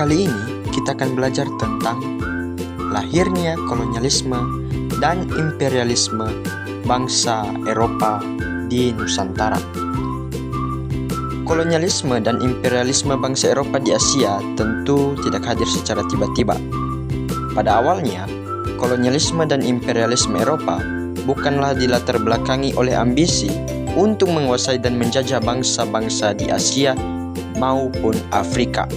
kali ini kita akan belajar tentang lahirnya kolonialisme dan imperialisme bangsa Eropa di Nusantara. Kolonialisme dan imperialisme bangsa Eropa di Asia tentu tidak hadir secara tiba-tiba. Pada awalnya, kolonialisme dan imperialisme Eropa bukanlah dilatar belakangi oleh ambisi untuk menguasai dan menjajah bangsa-bangsa di Asia maupun Afrika.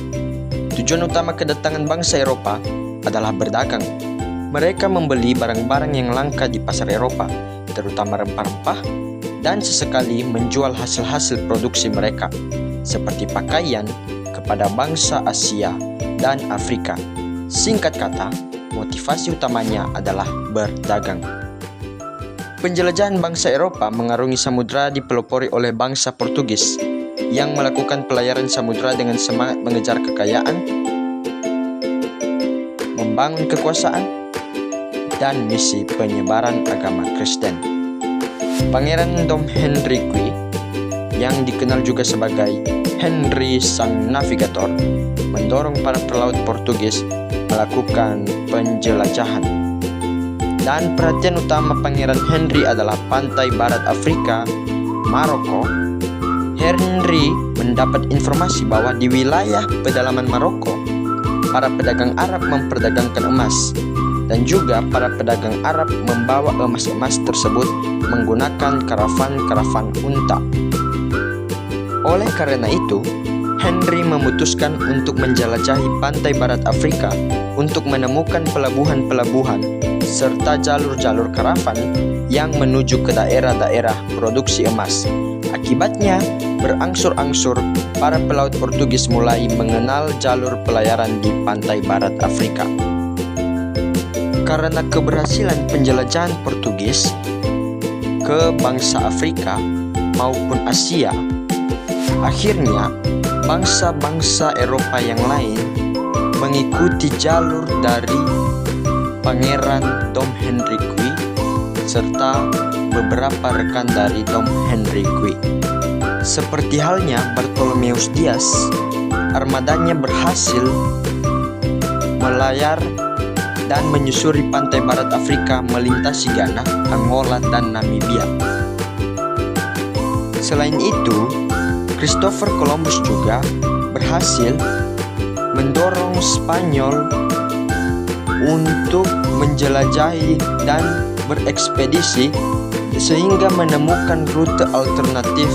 Tujuan utama kedatangan bangsa Eropa adalah berdagang. Mereka membeli barang-barang yang langka di pasar Eropa, terutama rempah-rempah, dan sesekali menjual hasil-hasil produksi mereka, seperti pakaian, kepada bangsa Asia dan Afrika. Singkat kata, motivasi utamanya adalah berdagang. Penjelajahan bangsa Eropa mengarungi samudra dipelopori oleh bangsa Portugis yang melakukan pelayaran samudra dengan semangat mengejar kekayaan, membangun kekuasaan, dan misi penyebaran agama Kristen. Pangeran Dom Henrique, yang dikenal juga sebagai Henry Sang Navigator, mendorong para pelaut Portugis melakukan penjelajahan. Dan perhatian utama Pangeran Henry adalah pantai barat Afrika, Maroko. Henry mendapat informasi bahwa di wilayah pedalaman Maroko, para pedagang Arab memperdagangkan emas, dan juga para pedagang Arab membawa emas-emas tersebut menggunakan karavan-karavan unta. Oleh karena itu, Henry memutuskan untuk menjelajahi pantai barat Afrika untuk menemukan pelabuhan-pelabuhan serta jalur-jalur karavan yang menuju ke daerah-daerah produksi emas. Akibatnya, berangsur-angsur para pelaut Portugis mulai mengenal jalur pelayaran di pantai barat Afrika. Karena keberhasilan penjelajahan Portugis ke bangsa Afrika maupun Asia, akhirnya bangsa-bangsa Eropa yang lain mengikuti jalur dari Pangeran Dom Henrique serta beberapa rekan dari Dom Henrique. Seperti halnya Bartolomeus Dias, armadanya berhasil melayar dan menyusuri pantai barat Afrika melintasi Ghana, Angola, dan Namibia. Selain itu, Christopher Columbus juga berhasil mendorong Spanyol untuk menjelajahi dan berekspedisi sehingga menemukan rute alternatif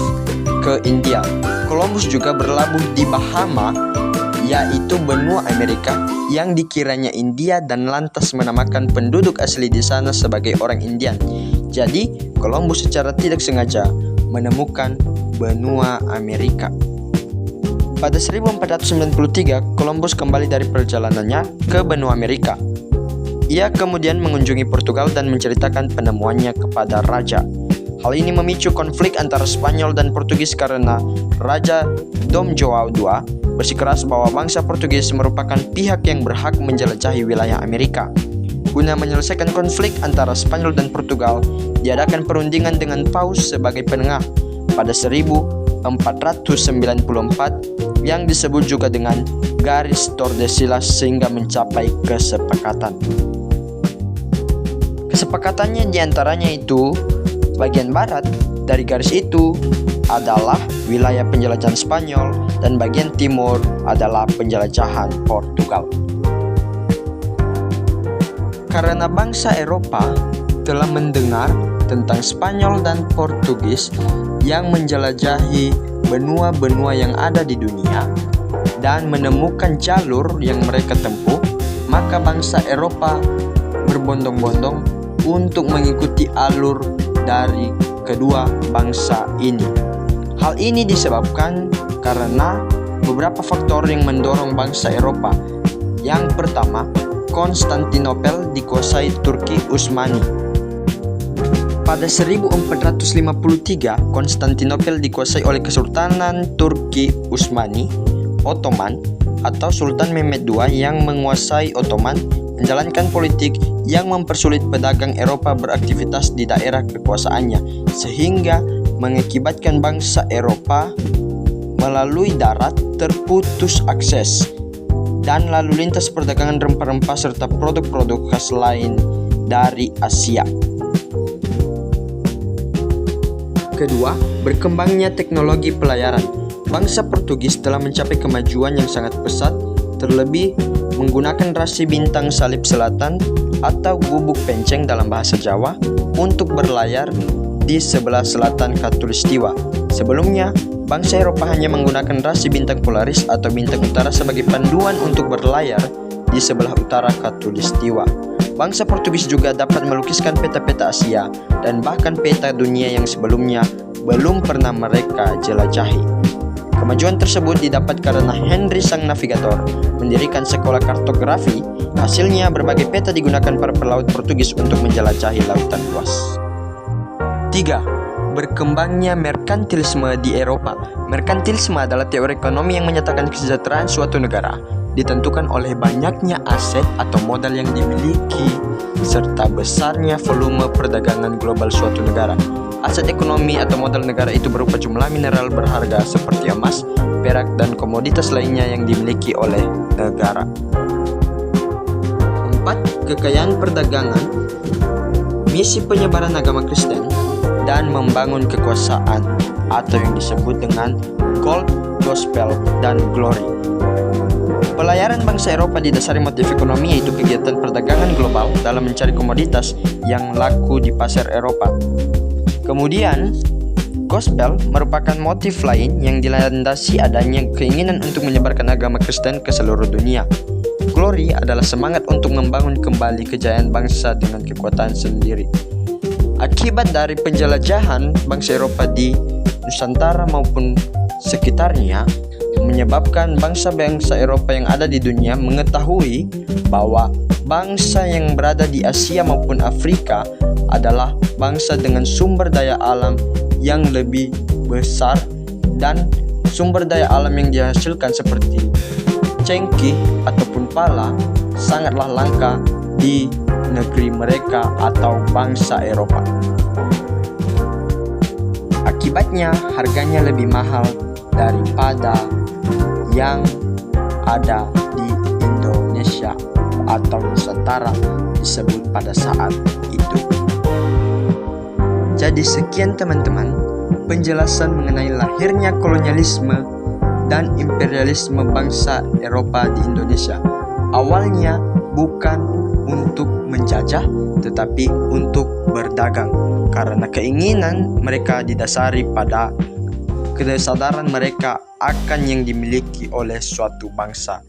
ke India. Columbus juga berlabuh di Bahama, yaitu benua Amerika yang dikiranya India, dan lantas menamakan penduduk asli di sana sebagai orang Indian. Jadi, Columbus secara tidak sengaja menemukan benua Amerika. Pada 1493, Columbus kembali dari perjalanannya ke benua Amerika. Ia kemudian mengunjungi Portugal dan menceritakan penemuannya kepada raja. Hal ini memicu konflik antara Spanyol dan Portugis karena Raja Dom João II bersikeras bahwa bangsa Portugis merupakan pihak yang berhak menjelajahi wilayah Amerika. Guna menyelesaikan konflik antara Spanyol dan Portugal, diadakan perundingan dengan Paus sebagai penengah pada 1494 yang disebut juga dengan Garis Tordesillas sehingga mencapai kesepakatan. Kesepakatannya diantaranya itu, bagian barat dari garis itu adalah wilayah penjelajahan Spanyol dan bagian timur adalah penjelajahan Portugal. Karena bangsa Eropa telah mendengar tentang Spanyol dan Portugis yang menjelajahi benua-benua yang ada di dunia dan menemukan jalur yang mereka tempuh, maka bangsa Eropa berbondong-bondong untuk mengikuti alur dari kedua bangsa ini. Hal ini disebabkan karena beberapa faktor yang mendorong bangsa Eropa. Yang pertama, Konstantinopel dikuasai Turki Utsmani. Pada 1453, Konstantinopel dikuasai oleh Kesultanan Turki Utsmani Ottoman atau Sultan Mehmed II yang menguasai Ottoman menjalankan politik yang mempersulit pedagang Eropa beraktivitas di daerah kekuasaannya, sehingga mengakibatkan bangsa Eropa melalui darat terputus akses dan lalu lintas perdagangan rempah-rempah serta produk-produk khas lain dari Asia. Kedua, berkembangnya teknologi pelayaran. Bangsa Portugis telah mencapai kemajuan yang sangat pesat, terlebih menggunakan rasi bintang salib selatan atau gubuk penceng dalam bahasa Jawa untuk berlayar di sebelah selatan Khatulistiwa. Sebelumnya, bangsa Eropa hanya menggunakan rasi bintang Polaris atau bintang utara sebagai panduan untuk berlayar di sebelah utara Khatulistiwa. Bangsa Portugis juga dapat melukiskan peta-peta Asia dan bahkan peta dunia yang sebelumnya belum pernah mereka jelajahi. Kemajuan tersebut didapat karena Henry sang navigator mendirikan sekolah kartografi. Hasilnya berbagai peta digunakan para pelaut Portugis untuk menjelajahi lautan luas. 3. Berkembangnya merkantilisme di Eropa. Merkantilisme adalah teori ekonomi yang menyatakan kesejahteraan suatu negara ditentukan oleh banyaknya aset atau modal yang dimiliki serta besarnya volume perdagangan global suatu negara. Aset ekonomi atau modal negara itu berupa jumlah mineral berharga seperti emas, perak, dan komoditas lainnya yang dimiliki oleh negara. 4. Kekayaan perdagangan, misi penyebaran agama Kristen, dan membangun kekuasaan atau yang disebut dengan gold, gospel, dan glory. Pelayaran bangsa Eropa didasari motif ekonomi, yaitu kegiatan perdagangan global dalam mencari komoditas yang laku di pasar Eropa. Kemudian, gospel merupakan motif lain yang dilandasi adanya keinginan untuk menyebarkan agama Kristen ke seluruh dunia. Glory adalah semangat untuk membangun kembali kejayaan bangsa dengan kekuatan sendiri. Akibat dari penjelajahan bangsa Eropa di Nusantara maupun sekitarnya, menyebabkan bangsa-bangsa Eropa yang ada di dunia mengetahui bahwa bangsa yang berada di Asia maupun Afrika adalah bangsa dengan sumber daya alam yang lebih besar dan sumber daya alam yang dihasilkan seperti cengkih ataupun pala sangatlah langka di negeri mereka atau bangsa Eropa. Akibatnya harganya lebih mahal daripada yang ada di Indonesia atau Nusantara disebut pada saat itu. Jadi sekian teman-teman penjelasan mengenai lahirnya kolonialisme dan imperialisme bangsa Eropa di Indonesia. Awalnya bukan untuk menjajah tetapi untuk berdagang, karena keinginan mereka didasari pada kesadaran mereka akan yang dimiliki oleh suatu bangsa.